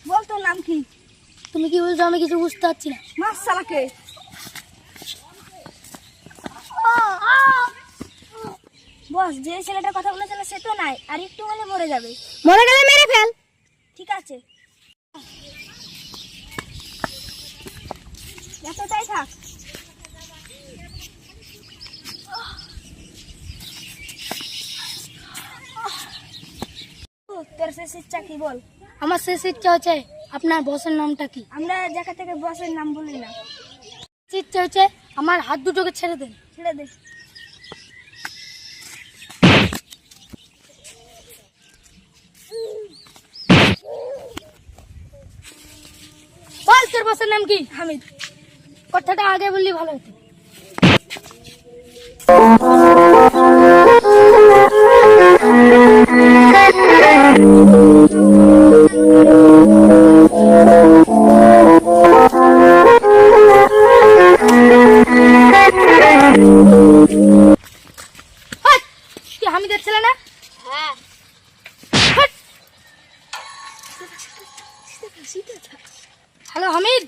বল তোর নাম কি? তুমি কি বলছো? আমি কিছু বুঝতে পারছি না। মাছ চালাকে বস, যে ছেলেটার কথা বলেছিল সে তো নাই, আর একটু হলে মরে যাবে। মরে গেলে মেরে ফেল। ঠিক আছে, এতটাই থাক। তোর শেষ ইচ্ছা কি বল? আমার শেষ ইচ্ছা হচ্ছে, আপনার বসের নামটা কি? আমরা জায়গা থেকে বসের নাম বলি না। ইচ্ছা হচ্ছে আমার হাত দুটোকে ছেড়ে দেন। ছেড়ে দে। বল তোর বসের নাম কি? হামিদ। কথাটা আগে বললি ভালো হতো। তুই হামিদের ছেলে না? হ্যাঁ। হ্যালো হামিদ,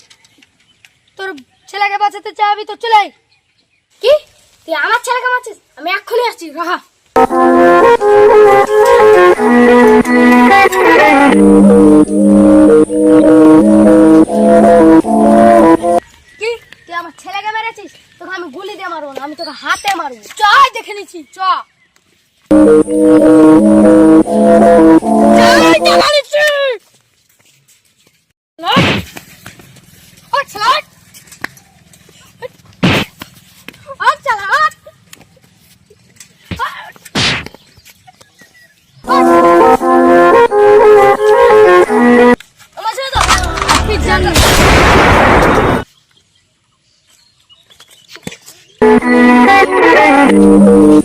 তোর ছেলেকে বাঁচাতে চাবি তো চলে আয়। কি? তুই আমার ছেলেকে বাঁচাস? আমি এক্ষুনি আসছি, রাহা। কি? তুই আমার ছেলেকে মেরেছিস? তোকে আমি গুলি দিয়ে মারবো না, আমি তোকে হাতে মারবো। চ দেখে নিচ্ছি, চ। আমার